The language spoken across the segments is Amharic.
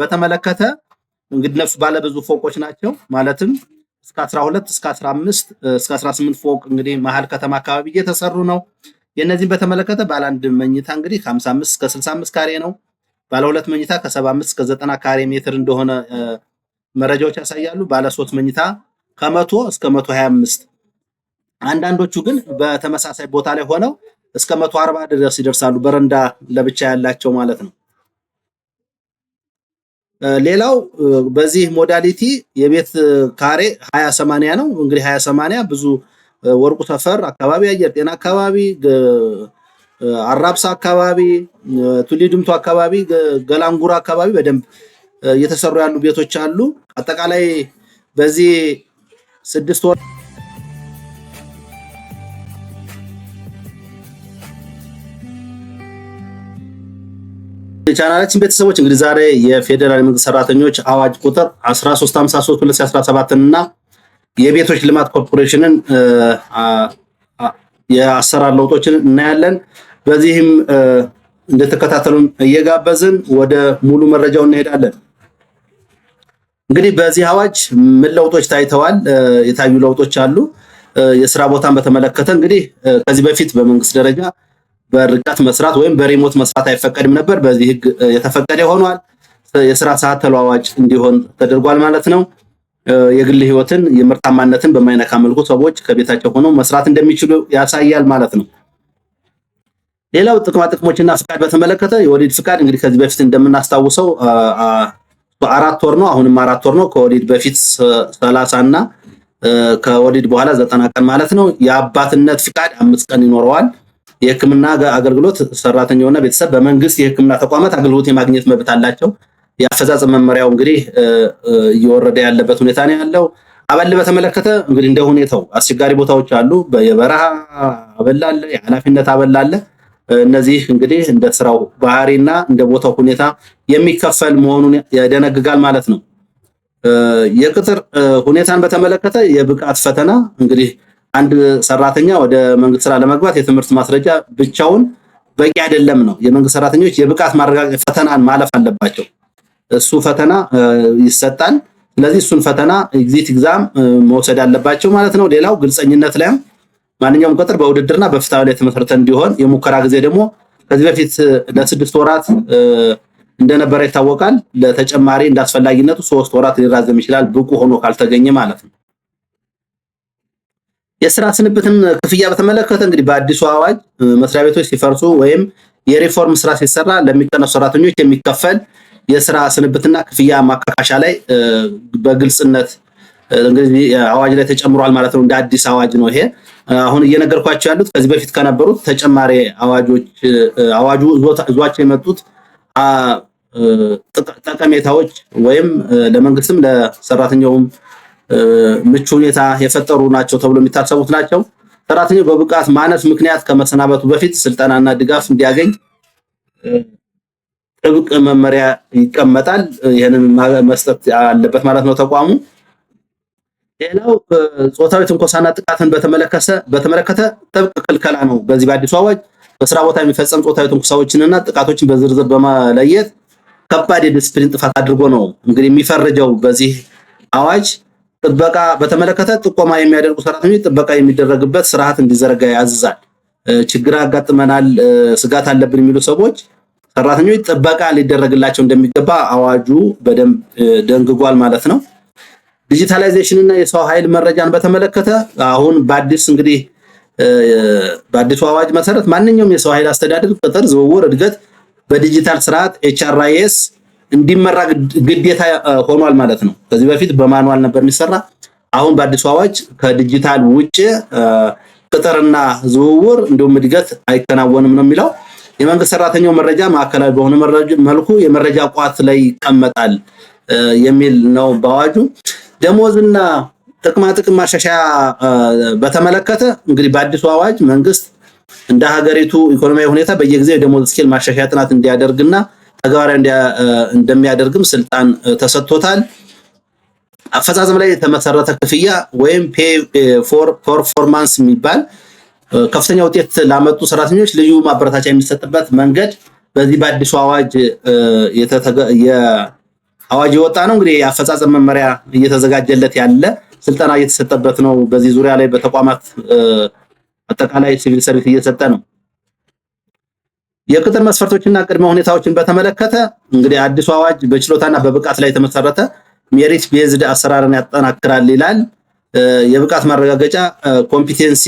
በተመለከተ እንግዲህ ነፍስ ባለ ብዙ ፎቆች ናቸው ማለትም እስከ 12 እስከ 15 እስከ 18 ፎቅ እንግዲህ መሃል ከተማ አካባቢ እየተሰሩ ነው። የነዚህን በተመለከተ ባለ አንድ መኝታ እንግዲህ ከ55 እስከ 65 ካሬ ነው። ባለ ሁለት መኝታ ከ75 እስከ 90 ካሬ ሜትር እንደሆነ መረጃዎች ያሳያሉ። ባለ 3 መኝታ ከ100 እስከ 125 አንዳንዶቹ ግን በተመሳሳይ ቦታ ላይ ሆነው እስከ 140 ድረስ ይደርሳሉ። በረንዳ ለብቻ ያላቸው ማለት ነው። ሌላው በዚህ ሞዳሊቲ የቤት ካሬ 20/80 ነው። እንግዲህ 20/80 ብዙ ወርቁ ሰፈር አካባቢ፣ አየር ጤና አካባቢ፣ አራብሳ አካባቢ፣ ቱሊድምቱ አካባቢ፣ ገላንጉራ አካባቢ በደንብ እየተሰሩ ያሉ ቤቶች አሉ። አጠቃላይ በዚህ 6 ወር ቻናላችን ቤተሰቦች እንግዲህ ዛሬ የፌደራል መንግስት ሰራተኞች አዋጅ ቁጥር 1353/2017 እና የቤቶች ልማት ኮርፖሬሽንን የአሰራር ለውጦችን እናያለን። በዚህም እንደተከታተሉን እየጋበዝን ወደ ሙሉ መረጃው እንሄዳለን። እንግዲህ በዚህ አዋጅ ምን ለውጦች ታይተዋል? የታዩ ለውጦች አሉ። የስራ ቦታን በተመለከተ እንግዲህ ከዚህ በፊት በመንግስት ደረጃ በርቀት መስራት ወይም በሪሞት መስራት አይፈቀድም ነበር። በዚህ ህግ የተፈቀደ ሆኗል። የስራ ሰዓት ተለዋዋጭ እንዲሆን ተደርጓል ማለት ነው። የግል ህይወትን የምርታማነትን በማይነካ መልኩ ሰዎች ከቤታቸው ሆነው መስራት እንደሚችሉ ያሳያል ማለት ነው። ሌላው ጥቅማ ጥቅሞችና ፍቃድ በተመለከተ የወሊድ ፍቃድ እንግዲህ ከዚህ በፊት እንደምናስታውሰው 4 ወር ነው። አሁንም 4 ወር ነው። ከወሊድ በፊት 30 እና ከወሊድ በኋላ 90 ቀን ማለት ነው። የአባትነት ፍቃድ 5 ቀን ይኖረዋል። የህክምና አገልግሎት ሰራተኛውና ቤተሰብ በመንግስት የህክምና ተቋማት አገልግሎት የማግኘት መብት አላቸው። የአፈጻጸም መመሪያው እንግዲህ እየወረደ ያለበት ሁኔታ ነው ያለው። አበል በተመለከተ እንግዲህ እንደ ሁኔታው አስቸጋሪ ቦታዎች አሉ። የበረሃ አበል አለ፣ የኃላፊነት አበል አለ። እነዚህ እንግዲህ እንደ ስራው ባህሪና እንደ ቦታው ሁኔታ የሚከፈል መሆኑን ያደነግጋል ማለት ነው። የቅጥር ሁኔታን በተመለከተ የብቃት ፈተና እንግዲህ አንድ ሰራተኛ ወደ መንግስት ስራ ለመግባት የትምህርት ማስረጃ ብቻውን በቂ አይደለም ነው። የመንግስት ሰራተኞች የብቃት ማረጋገጫ ፈተናን ማለፍ አለባቸው። እሱ ፈተና ይሰጣል። ስለዚህ እሱን ፈተና ኤግዚት ኤግዛም መውሰድ አለባቸው ማለት ነው። ሌላው ግልጸኝነት ላይ ማንኛውም ቅጥር በውድድርና በፍትሃዊ ላይ የተመሰረተ እንዲሆን፣ የሙከራ ጊዜ ደግሞ ከዚህ በፊት ለ6 ወራት እንደነበረ ይታወቃል። ለተጨማሪ እንዳስፈላጊነቱ 3 ወራት ሊራዘም ይችላል፣ ብቁ ሆኖ ካልተገኘ ማለት ነው። የስራ ስንብትን ክፍያ በተመለከተ እንግዲህ በአዲሱ አዋጅ መስሪያ ቤቶች ሲፈርሱ ወይም የሪፎርም ስራ ሲሰራ ለሚቀነሱ ሰራተኞች የሚከፈል የስራ ስንብትና ክፍያ ማካካሻ ላይ በግልጽነት እንግዲህ አዋጅ ላይ ተጨምሯል ማለት ነው። እንደ አዲስ አዋጅ ነው ይሄ። አሁን እየነገርኳቸው ያሉት ከዚህ በፊት ከነበሩት ተጨማሪ አዋጆች አዋጁ ይዟቸው የመጡት ጠቀሜታዎች ወይም ለመንግስትም ለሰራተኛውም ምቹ ሁኔታ የፈጠሩ ናቸው ተብሎ የሚታሰቡት ናቸው። ሰራተኛው በብቃት ማነስ ምክንያት ከመሰናበቱ በፊት ስልጠናና ድጋፍ እንዲያገኝ ጥብቅ መመሪያ ይቀመጣል። ይሄንን መስጠት አለበት ማለት ነው ተቋሙ። ሌላው ጾታዊ ትንኮሳና ጥቃትን በተመለከተ ጥብቅ ክልከላ ነው። በዚህ በአዲሱ አዋጅ በስራ ቦታ የሚፈጸም ጾታዊ ትንኮሳዎችንና ጥቃቶችን በዝርዝር በመለየት ከባድ የዲስፕሊን ጥፋት አድርጎ ነው እንግዲህ የሚፈርጀው። በዚህ አዋጅ ጥበቃ በተመለከተ ጥቆማ የሚያደርጉ ሰራተኞች ጥበቃ የሚደረግበት ስርዓት እንዲዘረጋ ያዝዛል። ችግር አጋጥመናል፣ ስጋት አለብን የሚሉ ሰዎች ሰራተኞች ጥበቃ ሊደረግላቸው እንደሚገባ አዋጁ በደንብ ደንግጓል ማለት ነው። ዲጂታላይዜሽን እና የሰው ኃይል መረጃን በተመለከተ አሁን በአዲስ እንግዲህ በአዲሱ አዋጅ መሰረት ማንኛውም የሰው ኃይል አስተዳደር፣ ቅጥር፣ ዝውውር፣ እድገት በዲጂታል ስርዓት HRIS እንዲመራ ግዴታ ሆኗል ማለት ነው። ከዚህ በፊት በማኑዋል ነበር የሚሰራ። አሁን በአዲሱ አዋጅ ከዲጂታል ውጪ ቅጥርና ዝውውር እንዲሁም እድገት አይከናወንም ነው የሚለው። የመንግስት ሰራተኛው መረጃ ማዕከላዊ በሆነ መልኩ የመረጃ ቋት ላይ ይቀመጣል የሚል ነው በአዋጁ። ደሞዝና ጥቅማ ጥቅም ማሻሻያ በተመለከተ እንግዲህ በአዲሱ አዋጅ መንግስት እንደ ሀገሪቱ ኢኮኖሚያዊ ሁኔታ በየጊዜው የደሞዝ ስኬል ማሻሻያ ጥናት እንዲያደርግና ተግባራዊ እንደሚያደርግም ስልጣን ተሰጥቶታል። አፈጻጸም ላይ የተመሰረተ ክፍያ ወይም ፔይ ፎር ፐርፎርማንስ የሚባል ከፍተኛ ውጤት ላመጡ ሰራተኞች ልዩ ማበረታቻ የሚሰጥበት መንገድ በዚህ በአዲሱ አዋጅ አዋጅ የወጣ ነው። እንግዲህ የአፈጻጸም መመሪያ እየተዘጋጀለት ያለ ስልጠና እየተሰጠበት ነው። በዚህ ዙሪያ ላይ በተቋማት አጠቃላይ ሲቪል ሰርቪስ እየሰጠ ነው። የቅጥር መስፈርቶችና ቅድመ ሁኔታዎችን በተመለከተ እንግዲህ አዲሱ አዋጅ በችሎታና በብቃት ላይ የተመሰረተ ሜሪት ቤዝድ አሰራርን ያጠናክራል ይላል። የብቃት ማረጋገጫ ኮምፒቴንሲ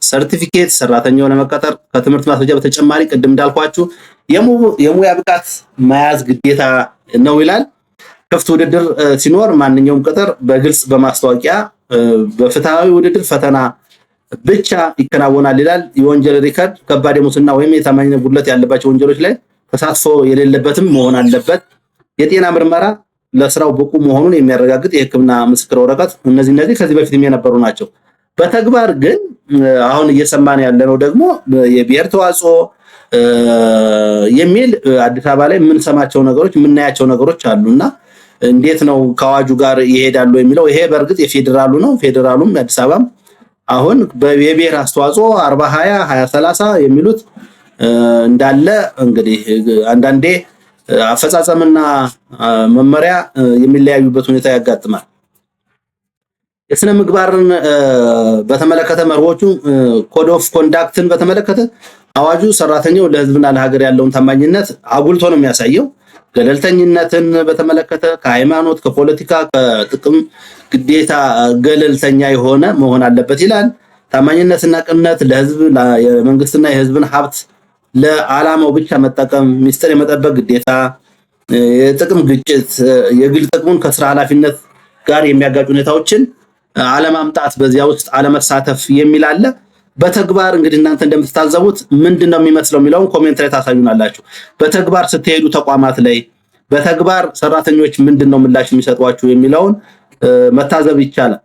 ሰርቲፊኬት ሰራተኛው ለመቀጠር ከትምህርት ማስረጃ በተጨማሪ ቅድም እንዳልኳችሁ የሙያ ብቃት መያዝ ግዴታ ነው ይላል። ክፍት ውድድር ሲኖር ማንኛውም ቅጥር በግልጽ በማስታወቂያ በፍትሃዊ ውድድር ፈተና ብቻ ይከናወናል ይላል። የወንጀል ሪከርድ ከባድ የሙስና ወይም የታማኝነት ጉድለት ያለባቸው ወንጀሎች ላይ ተሳትፎ የሌለበትም መሆን አለበት። የጤና ምርመራ ለስራው ብቁ መሆኑን የሚያረጋግጥ የሕክምና ምስክር ወረቀት። እነዚህ ከዚህ በፊትም የነበሩ ናቸው። በተግባር ግን አሁን እየሰማን ያለነው ደግሞ የብሔር ተዋጽኦ የሚል አዲስ አበባ ላይ የምንሰማቸው ነገሮች የምናያቸው ነገሮች አሉና እንዴት ነው ከአዋጁ ጋር ይሄዳሉ የሚለው ይሄ በእርግጥ የፌዴራሉ ነው። ፌዴራሉም አዲስ አበባም አሁን የብሔር አስተዋጽኦ 40 20 20 30 የሚሉት እንዳለ እንግዲህ አንዳንዴ አፈጻጸምና መመሪያ የሚለያዩበት ሁኔታ ያጋጥማል። የስነ ምግባርን በተመለከተ መርሆቹ ኮድ ኦፍ ኮንዳክትን በተመለከተ አዋጁ ሰራተኛው ለህዝብና ለሀገር ያለውን ታማኝነት አጉልቶ ነው የሚያሳየው። ገለልተኝነትን በተመለከተ ከሃይማኖት፣ ከፖለቲካ፣ ከጥቅም ግዴታ ገለልተኛ የሆነ መሆን አለበት ይላል። ታማኝነትና ቅንነት ለህዝብ የመንግስትና የህዝብን ሀብት ለዓላማው ብቻ መጠቀም፣ ሚስጥር የመጠበቅ ግዴታ፣ የጥቅም ግጭት፣ የግል ጥቅሙን ከስራ ኃላፊነት ጋር የሚያጋጭ ሁኔታዎችን አለማምጣት፣ በዚያ ውስጥ አለመሳተፍ የሚል አለ። በተግባር እንግዲህ እናንተ እንደምትታዘቡት ምንድነው የሚመስለው የሚለውን ኮሜንት ላይ ታሳዩናላችሁ። በተግባር ስትሄዱ ተቋማት ላይ በተግባር ሰራተኞች ምንድነው ምላሽ የሚሰጧችሁ የሚለውን መታዘብ ይቻላል።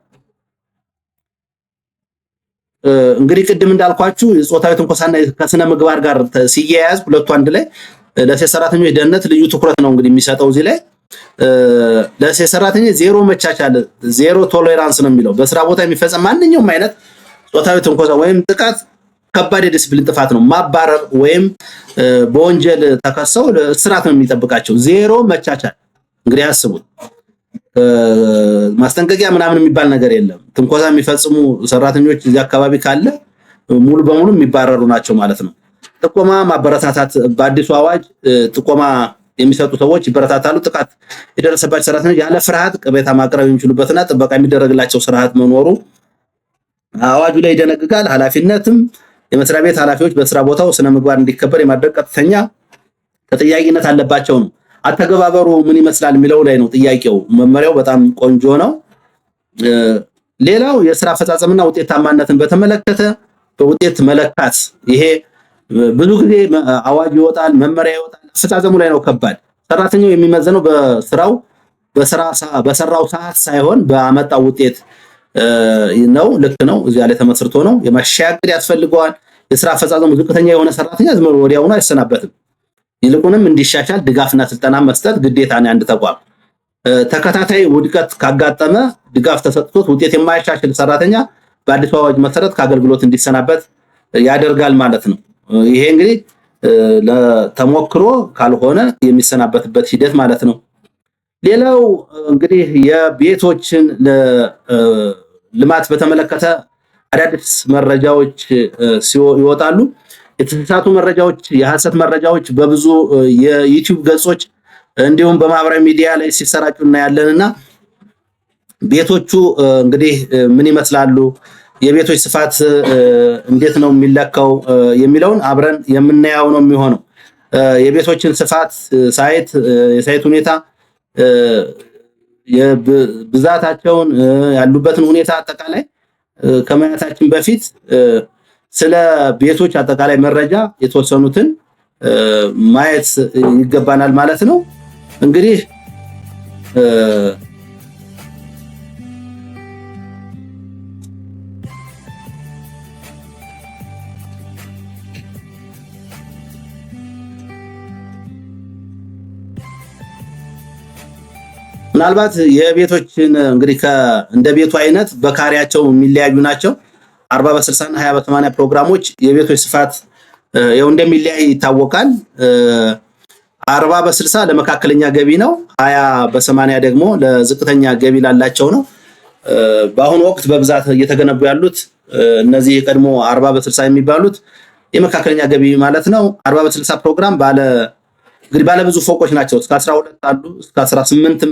እንግዲህ ቅድም እንዳልኳችሁ ጾታዊ ትንኮሳና ከስነ ምግባር ጋር ሲያያዝ ሁለቱ አንድ ላይ ለሴት ሰራተኞች ደህንነት ልዩ ትኩረት ነው እንግዲህ የሚሰጠው። እዚህ ላይ ለሴት ሰራተኞች ዜሮ መቻቻል፣ ዜሮ ቶሌራንስ ነው የሚለው። በስራ ቦታ የሚፈጸም ማንኛውም አይነት ጾታዊ ትንኮሳ ወይም ጥቃት ከባድ የዲስፕሊን ጥፋት ነው፣ ማባረር ወይም በወንጀል ተከሰው እስራት ነው የሚጠብቃቸው። ዜሮ መቻቻል እንግዲህ አስቡት። ማስጠንቀቂያ ምናምን የሚባል ነገር የለም። ትንኮሳ የሚፈጽሙ ሰራተኞች እዚህ አካባቢ ካለ ሙሉ በሙሉ የሚባረሩ ናቸው ማለት ነው። ጥቆማ ማበረታታት፣ በአዲሱ አዋጅ ጥቆማ የሚሰጡ ሰዎች ይበረታታሉ። ጥቃት የደረሰባቸው ሰራተኞች ያለ ፍርሃት ቅሬታ ማቅረብ የሚችሉበትና ጥበቃ የሚደረግላቸው ስርዓት መኖሩ አዋጁ ላይ ይደነግጋል። ኃላፊነትም የመስሪያ ቤት ኃላፊዎች በስራ ቦታው ስነ ምግባር እንዲከበር የማድረግ ቀጥተኛ ተጠያቂነት አለባቸው ነው። አተገባበሩ ምን ይመስላል የሚለው ላይ ነው ጥያቄው። መመሪያው በጣም ቆንጆ ነው። ሌላው የስራ አፈጻጸምና ውጤታማነትን በተመለከተ በውጤት መለካት፣ ይሄ ብዙ ጊዜ አዋጅ ይወጣል፣ መመሪያ ይወጣል፣ አፈጻጸሙ ላይ ነው ከባድ። ሰራተኛው የሚመዘነው በሰራው ሰዓት ሳይሆን በአመጣው ውጤት ነው። ልክ ነው። እዚያ ላይ ተመስርቶ ነው። የማሻሻያ ዕቅድ ያስፈልገዋል። የስራ አፈጻጸሙ ዝቅተኛ የሆነ ሰራተኛ ዝም ብሎ ወዲያውኑ አይሰናበትም። ይልቁንም እንዲሻሻል ድጋፍና ስልጠና መስጠት ግዴታ ነው። አንድ ተቋም ተከታታይ ውድቀት ካጋጠመ ድጋፍ ተሰጥቶት ውጤት የማያሻሽል ሰራተኛ በአዲሱ አዋጅ መሰረት ከአገልግሎት እንዲሰናበት ያደርጋል ማለት ነው። ይሄ እንግዲህ ለተሞክሮ ካልሆነ የሚሰናበትበት ሂደት ማለት ነው። ሌላው እንግዲህ የቤቶችን ልማት በተመለከተ አዳዲስ መረጃዎች ይወጣሉ። የተሳሳቱ መረጃዎች፣ የሐሰት መረጃዎች በብዙ የዩቲዩብ ገጾች እንዲሁም በማህበራዊ ሚዲያ ላይ ሲሰራጩ እናያለንና ቤቶቹ እንግዲህ ምን ይመስላሉ፣ የቤቶች ስፋት እንዴት ነው የሚለካው የሚለውን አብረን የምናየው ነው የሚሆነው። የቤቶችን ስፋት የሳይት ሁኔታ፣ የብዛታቸውን ያሉበትን ሁኔታ አጠቃላይ ከማየታችን በፊት ስለ ቤቶች አጠቃላይ መረጃ የተወሰኑትን ማየት ይገባናል ማለት ነው። እንግዲህ ምናልባት የቤቶችን እንግዲህ እንደ ቤቱ አይነት በካሬያቸው የሚለያዩ ናቸው። 40 በ60 እና 20 በ80 ፕሮግራሞች የቤቶች ስፋት ያው እንደሚለያይ ይታወቃል። 40 በ60 ለመካከለኛ ገቢ ነው። 20 በ80 ደግሞ ለዝቅተኛ ገቢ ላላቸው ነው። በአሁኑ ወቅት በብዛት እየተገነቡ ያሉት እነዚህ የቀድሞ 40 በ60 የሚባሉት የመካከለኛ ገቢ ማለት ነው። 40 በ60 ፕሮግራም እንግዲህ ባለ ብዙ ፎቆች ናቸው። እስከ 12 አሉ፣ እስከ 18ም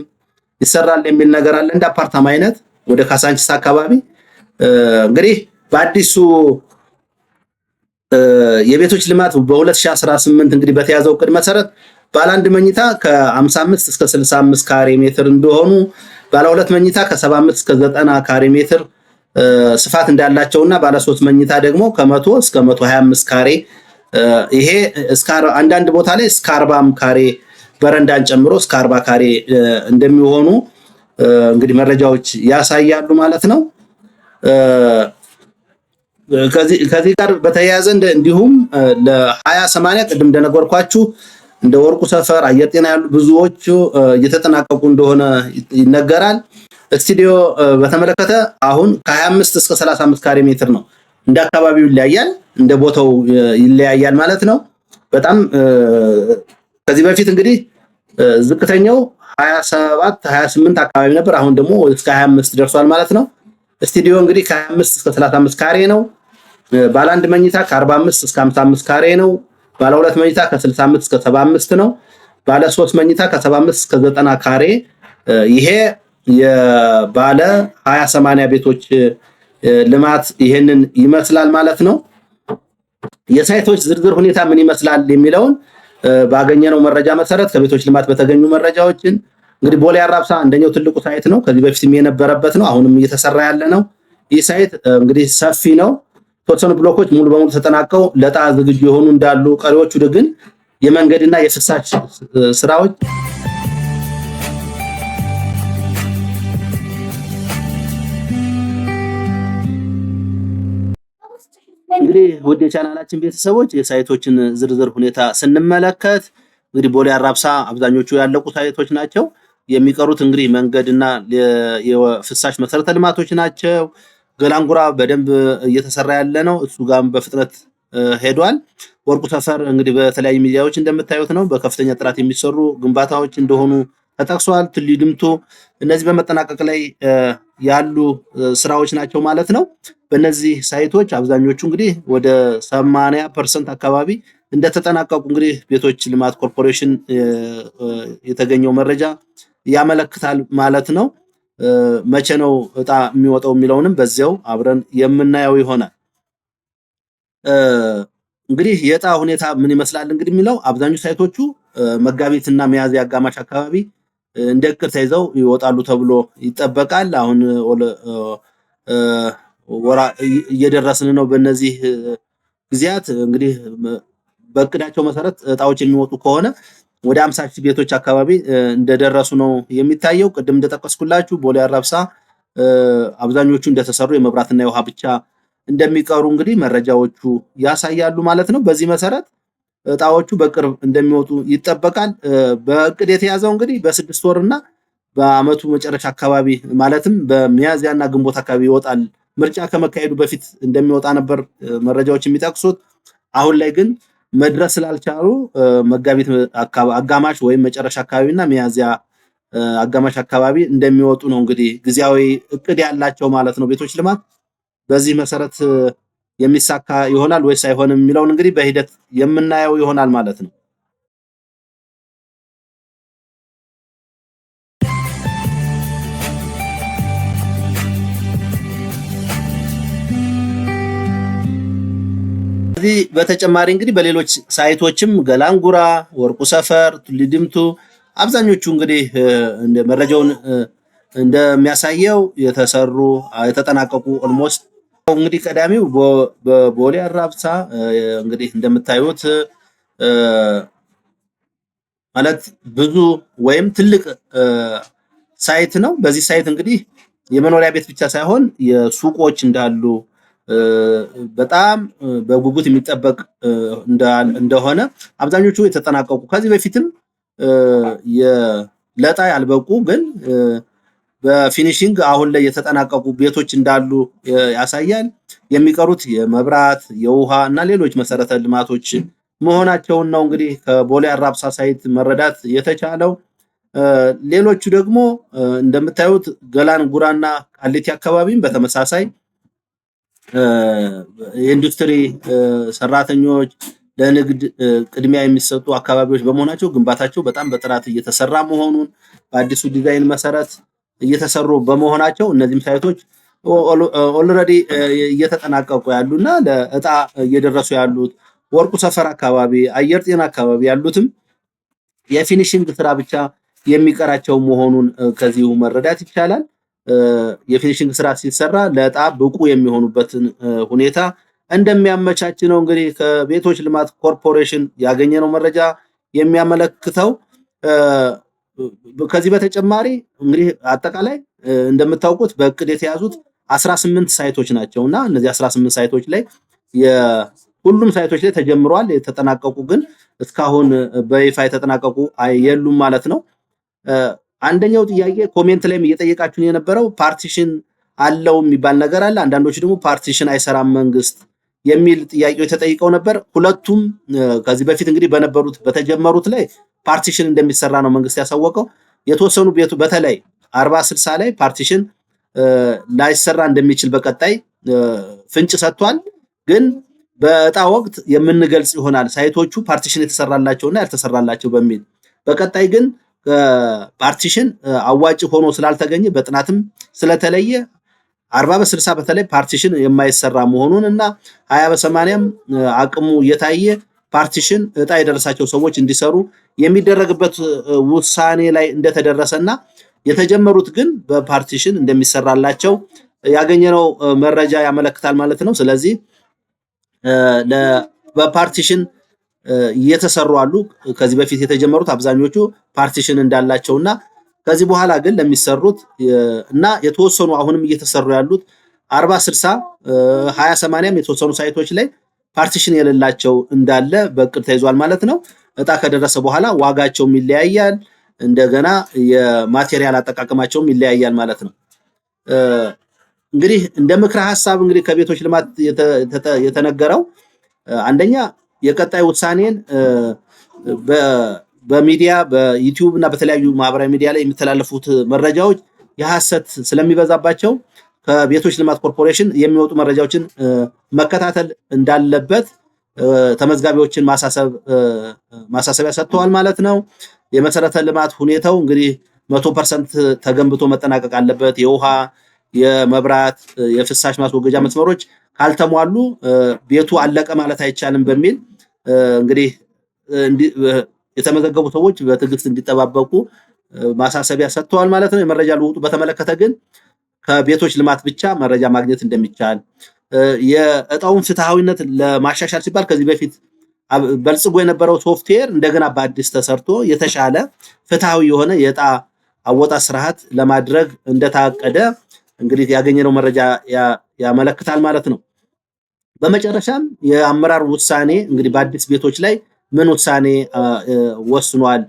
ይሰራል የሚል ነገር አለ። እንደ አፓርታማ አይነት ወደ ካሳንቺስ አካባቢ እንግዲህ በአዲሱ የቤቶች ልማት በ2018 እንግዲህ በተያዘው እቅድ መሰረት ባለ አንድ መኝታ ከ55 እስከ 65 ካሬ ሜትር እንደሆኑ ባለ ሁለት መኝታ ከ75 እስከ 90 ካሬ ሜትር ስፋት እንዳላቸውና ባለ ሶስት መኝታ ደግሞ ከ100 እስከ 125 ካሬ ይሄ እስከ አንዳንድ ቦታ ላይ እስከ 40 ካሬ በረንዳን ጨምሮ እስከ 40 ካሬ እንደሚሆኑ እንግዲህ መረጃዎች ያሳያሉ ማለት ነው። ከዚህ ጋር በተያያዘ እንዲሁም ለ20/80 ቅድም እንደነገርኳችሁ እንደ ወርቁ ሰፈር፣ አየር ጤና ያሉ ብዙዎቹ እየተጠናቀቁ እንደሆነ ይነገራል። ስቱዲዮ በተመለከተ አሁን ከ25 እስከ 35 ካሬ ሜትር ነው። እንደ አካባቢው ይለያያል፣ እንደ ቦታው ይለያያል ማለት ነው። በጣም ከዚህ በፊት እንግዲህ ዝቅተኛው 27 28 አካባቢ ነበር። አሁን ደግሞ እስከ 25 ደርሷል ማለት ነው። ስቱዲዮ እንግዲህ ከ25 እስከ 35 ካሬ ነው። ባለ አንድ መኝታ ከ45 እስከ 55 ካሬ ነው። ባለ ሁለት መኝታ ከ65 እስከ 75 ነው። ባለ ሶስት መኝታ ከ75 እስከ 90 ካሬ ይሄ የባለ 20/80 ቤቶች ልማት ይሄንን ይመስላል ማለት ነው። የሳይቶች ዝርዝር ሁኔታ ምን ይመስላል የሚለውን ባገኘነው መረጃ መሰረት ከቤቶች ልማት በተገኙ መረጃዎችን እንግዲህ ቦሌ አራብሳ አንደኛው ትልቁ ሳይት ነው። ከዚህ በፊትም የነበረበት ነው። አሁንም እየተሰራ ያለ ነው። ይህ ሳይት እንግዲህ ሰፊ ነው። ተወሰኑ ብሎኮች ሙሉ በሙሉ ተጠናቀው ለዕጣ ዝግጁ የሆኑ እንዳሉ፣ ቀሪዎቹ ግን የመንገድና የፍሳሽ ስራዎች እንግዲህ ወደ ቻናላችን ቤተሰቦች የሳይቶችን ዝርዝር ሁኔታ ስንመለከት እንግዲህ ቦሌ አራብሳ አብዛኞቹ ያለቁ ሳይቶች ናቸው። የሚቀሩት እንግዲህ መንገድና የፍሳሽ መሰረተ ልማቶች ናቸው። ገላንጉራ በደንብ እየተሰራ ያለ ነው። እሱ ጋርም በፍጥነት ሄዷል። ወርቁ ሰፈር እንግዲህ በተለያዩ ሚዲያዎች እንደምታዩት ነው። በከፍተኛ ጥራት የሚሰሩ ግንባታዎች እንደሆኑ ተጠቅሷል። ቱሊ ድምቱ እነዚህ በመጠናቀቅ ላይ ያሉ ስራዎች ናቸው ማለት ነው። በእነዚህ ሳይቶች አብዛኞቹ እንግዲህ ወደ 80% አካባቢ እንደተጠናቀቁ እንግዲህ ቤቶች ልማት ኮርፖሬሽን የተገኘው መረጃ ያመለክታል ማለት ነው። መቼ ነው እጣ የሚወጣው የሚለውንም በዚያው አብረን የምናየው ይሆናል። እንግዲህ የእጣ ሁኔታ ምን ይመስላል እንግዲህ የሚለው አብዛኞቹ ሳይቶቹ መጋቢትና ሚያዝያ አጋማሽ አካባቢ እንደ እቅድ ተይዘው ይወጣሉ ተብሎ ይጠበቃል። አሁን ወራ እየደረስን ነው። በእነዚህ ጊዜያት እንግዲህ በእቅዳቸው መሰረት እጣዎች የሚወጡ ከሆነ ወደ 50,000 ቤቶች አካባቢ እንደደረሱ ነው የሚታየው። ቅድም እንደጠቀስኩላችሁ ቦሌ አራብሳ አብዛኞቹ እንደተሰሩ የመብራትና የውሃ ብቻ እንደሚቀሩ እንግዲህ መረጃዎቹ ያሳያሉ ማለት ነው። በዚህ መሰረት እጣዎቹ በቅርብ እንደሚወጡ ይጠበቃል። በእቅድ የተያዘው እንግዲህ በ6 ወርና በአመቱ መጨረሻ አካባቢ ማለትም በሚያዝያና ግንቦት አካባቢ ይወጣል። ምርጫ ከመካሄዱ በፊት እንደሚወጣ ነበር መረጃዎች የሚጠቅሱት። አሁን ላይ ግን መድረስ ስላልቻሉ መጋቢት አጋማሽ ወይም መጨረሻ አካባቢና ሚያዝያ አጋማሽ አካባቢ እንደሚወጡ ነው እንግዲህ ጊዜያዊ እቅድ ያላቸው ማለት ነው ቤቶች ልማት። በዚህ መሰረት የሚሳካ ይሆናል ወይስ አይሆንም የሚለውን እንግዲህ በሂደት የምናየው ይሆናል ማለት ነው። ከዚህ በተጨማሪ እንግዲህ በሌሎች ሳይቶችም ገላንጉራ፣ ወርቁ ሰፈር፣ ቱሊ ድምቱ አብዛኞቹ እንግዲህ እንደ መረጃውን እንደሚያሳየው የተሰሩ የተጠናቀቁ ኦልሞስት እንግዲህ ቀዳሚው በቦሌ አራብሳ እንግዲህ እንደምታዩት ማለት ብዙ ወይም ትልቅ ሳይት ነው። በዚህ ሳይት እንግዲህ የመኖሪያ ቤት ብቻ ሳይሆን የሱቆች እንዳሉ በጣም በጉጉት የሚጠበቅ እንደሆነ አብዛኞቹ የተጠናቀቁ ከዚህ በፊትም ለዕጣ ያልበቁ ግን በፊኒሺንግ አሁን ላይ የተጠናቀቁ ቤቶች እንዳሉ ያሳያል። የሚቀሩት የመብራት፣ የውሃ እና ሌሎች መሰረተ ልማቶች መሆናቸውን ነው እንግዲህ ከቦሌ አራብሳ ሳይት መረዳት የተቻለው። ሌሎቹ ደግሞ እንደምታዩት ገላን ጉራና ቃሊቲ አካባቢም በተመሳሳይ የኢንዱስትሪ ሰራተኞች ለንግድ ቅድሚያ የሚሰጡ አካባቢዎች በመሆናቸው ግንባታቸው በጣም በጥራት እየተሰራ መሆኑን በአዲሱ ዲዛይን መሰረት እየተሰሩ በመሆናቸው እነዚህም ሳይቶች ኦልሬዲ እየተጠናቀቁ ያሉና ለእጣ እየደረሱ ያሉት ወርቁ ሰፈር አካባቢ፣ አየር ጤና አካባቢ ያሉትም የፊኒሽንግ ስራ ብቻ የሚቀራቸው መሆኑን ከዚሁ መረዳት ይቻላል። የፊኒሽንግ ስራ ሲሰራ ለእጣ ብቁ የሚሆኑበትን ሁኔታ እንደሚያመቻች ነው እንግዲህ ከቤቶች ልማት ኮርፖሬሽን ያገኘነው መረጃ የሚያመለክተው። ከዚህ በተጨማሪ እንግዲህ አጠቃላይ እንደምታውቁት በእቅድ የተያዙት 18 ሳይቶች ናቸውና እነዚህ 18 ሳይቶች ላይ ሁሉም ሳይቶች ላይ ተጀምሯል። የተጠናቀቁ ግን እስካሁን በይፋ የተጠናቀቁ የሉም ማለት ነው። አንደኛው ጥያቄ ኮሜንት ላይም እየጠየቃችሁን የነበረው ፓርቲሽን አለው የሚባል ነገር አለ። አንዳንዶች ደግሞ ፓርቲሽን አይሰራም መንግስት የሚል ጥያቄዎች ተጠይቀው ነበር። ሁለቱም ከዚህ በፊት እንግዲህ በተጀመሩት ላይ ፓርቲሽን እንደሚሰራ ነው መንግስት ያሳወቀው። የተወሰኑ ቤቱ በተለይ 40/60 ላይ ፓርቲሽን ላይሰራ እንደሚችል በቀጣይ ፍንጭ ሰጥቷል። ግን በእጣ ወቅት የምንገልጽ ይሆናል ሳይቶቹ ፓርቲሽን የተሰራላቸውና ያልተሰራላቸው በሚል። በቀጣይ ግን ፓርቲሽን አዋጭ ሆኖ ስላልተገኘ በጥናትም ስለተለየ 40/60 በተለይ ፓርቲሽን የማይሰራ መሆኑን እና 20/80 አቅሙ እየታየ ፓርቲሽን እጣ የደረሳቸው ሰዎች እንዲሰሩ የሚደረግበት ውሳኔ ላይ እንደተደረሰና የተጀመሩት ግን በፓርቲሽን እንደሚሰራላቸው ያገኘነው መረጃ ያመለክታል ማለት ነው። ስለዚህ በፓርቲሽን እየተሰሩ አሉ። ከዚህ በፊት የተጀመሩት አብዛኞቹ ፓርቲሽን እንዳላቸውና ከዚህ በኋላ ግን ለሚሰሩት እና የተወሰኑ አሁንም እየተሰሩ ያሉት 40/60 20/80 የተወሰኑ ሳይቶች ላይ ፓርቲሽን የሌላቸው እንዳለ በእቅድ ተይዟል ማለት ነው። እጣ ከደረሰ በኋላ ዋጋቸውም ይለያያል፣ እንደገና የማቴሪያል አጠቃቀማቸውም ይለያያል ማለት ነው። እንግዲህ እንደ ምክረ ሐሳብ እንግዲህ ከቤቶች ልማት የተነገረው አንደኛ የቀጣይ ውሳኔን በሚዲያ በዩቲዩብ እና በተለያዩ ማህበራዊ ሚዲያ ላይ የሚተላለፉት መረጃዎች የሐሰት ስለሚበዛባቸው ከቤቶች ልማት ኮርፖሬሽን የሚወጡ መረጃዎችን መከታተል እንዳለበት ተመዝጋቢዎችን ማሳሰቢያ ሰጥተዋል ማለት ነው። የመሰረተ ልማት ሁኔታው እንግዲህ 100% ተገንብቶ መጠናቀቅ አለበት። የውሃ፣ የመብራት፣ የፍሳሽ ማስወገጃ መስመሮች ካልተሟሉ ቤቱ አለቀ ማለት አይቻልም በሚል እንግዲህ የተመዘገቡ ሰዎች በትዕግስት እንዲጠባበቁ ማሳሰቢያ ሰጥተዋል ማለት ነው። የመረጃ ልውውጡ በተመለከተ ግን ከቤቶች ልማት ብቻ መረጃ ማግኘት እንደሚቻል የእጣውን ፍትሐዊነት ለማሻሻል ሲባል ከዚህ በፊት በልጽጎ የነበረው ሶፍትዌር እንደገና በአዲስ ተሰርቶ የተሻለ ፍትሐዊ የሆነ የእጣ አወጣት ስርዓት ለማድረግ እንደታቀደ እንግዲህ ያገኘነው መረጃ ያመለክታል ማለት ነው። በመጨረሻም የአመራር ውሳኔ እንግዲህ በአዲስ ቤቶች ላይ ምን ውሳኔ ወስኗል?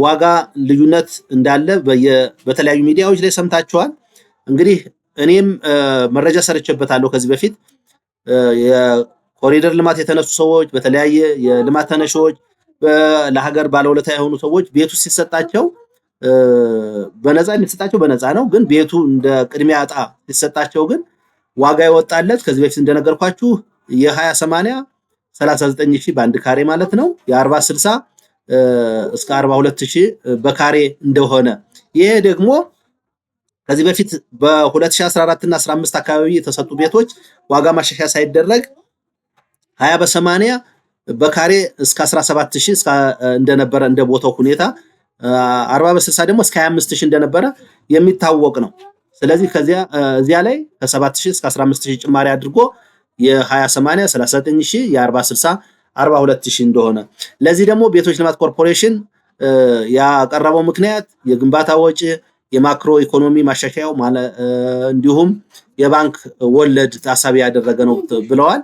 ዋጋ ልዩነት እንዳለ በተለያዩ ሚዲያዎች ላይ ሰምታችኋል። እንግዲህ እኔም መረጃ ሰርቼበታለሁ ከዚህ በፊት የኮሪደር ልማት የተነሱ ሰዎች በተለያየ የልማት ተነሾች ለሀገር ባለውለታ የሆኑ ሰዎች ቤቱ ሲሰጣቸው በነፃ የሚሰጣቸው በነፃ ነው። ግን ቤቱ እንደ ቅድሚያ እጣ ሲሰጣቸው ግን ዋጋ ይወጣለት ከዚህ በፊት እንደነገርኳችሁ የ20/80 39,000 በአንድ ካሬ ማለት ነው። የ40/60 እስከ 42,000 በካሬ እንደሆነ ይሄ ደግሞ ከዚህ በፊት በ2014 እና 15 አካባቢ የተሰጡ ቤቶች ዋጋ ማሻሻያ ሳይደረግ 20/80 በካሬ እስከ 17,000 እንደነበረ እንደ ቦታው ሁኔታ 40/60 ደግሞ እስከ 25,000 እንደነበረ የሚታወቅ ነው። ስለዚህ እዚያ ላይ ከ7,000 እስከ 15,000 ጭማሪ አድርጎ የ20/80 39,000 የ40/60 42,000 እንደሆነ ለዚህ ደግሞ ቤቶች ልማት ኮርፖሬሽን ያቀረበው ምክንያት የግንባታ ወጪ፣ የማክሮ ኢኮኖሚ ማሻሻያው እንዲሁም የባንክ ወለድ ታሳቢ ያደረገ ነው ብለዋል።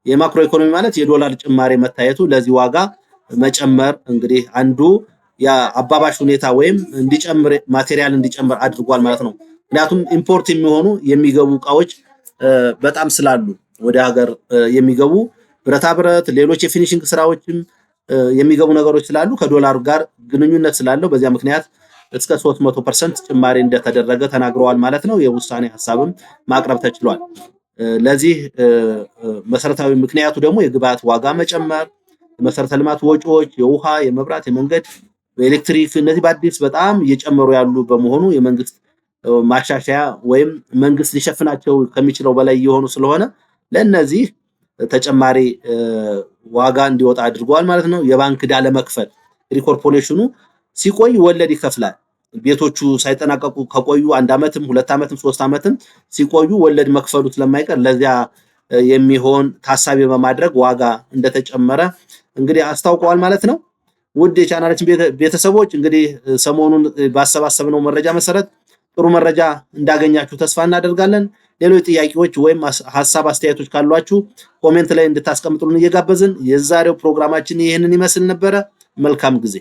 የማክሮ ኢኮኖሚ ማለት የዶላር ጭማሪ መታየቱ ለዚህ ዋጋ መጨመር እንግዲህ አንዱ የአባባሽ ሁኔታ ወይም እንዲጨምር ማቴሪያል እንዲጨምር አድርጓል ማለት ነው። ምክንያቱም ኢምፖርት የሚገቡ እቃዎች በጣም ስላሉ ወደ ሀገር የሚገቡ ብረታ ብረት፣ ሌሎች የፊኒሽንግ ስራዎችም የሚገቡ ነገሮች ስላሉ ከዶላር ጋር ግንኙነት ስላለው በዚያ ምክንያት እስከ 300% ጭማሪ እንደተደረገ ተናግረዋል ማለት ነው። የውሳኔ ሐሳብም ማቅረብ ተችሏል። ለዚህ መሰረታዊ ምክንያቱ ደግሞ የግብአት ዋጋ መጨመር፣ የመሰረተ ልማት ወጪዎች፣ የውሃ፣ የመብራት፣ የመንገድ፣ የኤሌክትሪክ እነዚህ በአዲስ በጣም እየጨመሩ ያሉ በመሆኑ የመንግስት ማሻሻያ ወይም መንግስት ሊሸፍናቸው ከሚችለው በላይ እየሆኑ ስለሆነ ለነዚህ ተጨማሪ ዋጋ እንዲወጣ አድርጓል ማለት ነው። የባንክ ዕዳ ለመክፈል ኮርፖሬሽኑ ሲቆይ ወለድ ይከፍላል። ቤቶቹ ሳይጠናቀቁ ከቆዩ 1 ዓመትም 2 ዓመትም 3 ዓመትም ሲቆዩ ወለድ መክፈሉ ስለማይቀር ለዚያ የሚሆን ታሳቢ በማድረግ ዋጋ እንደተጨመረ እንግዲህ አስታውቀዋል ማለት ነው። ውድ የቻናላችን ቤተሰቦች እንግዲህ ሰሞኑን ባሰባሰብነው መረጃ መሰረት ጥሩ መረጃ እንዳገኛችሁ ተስፋ እናደርጋለን። ሌሎች ጥያቄዎች ወይም ሐሳብ አስተያየቶች ካሏችሁ ኮሜንት ላይ እንድታስቀምጡልን እየጋበዝን የዛሬው ፕሮግራማችን ይህንን ይመስል ነበረ። መልካም ጊዜ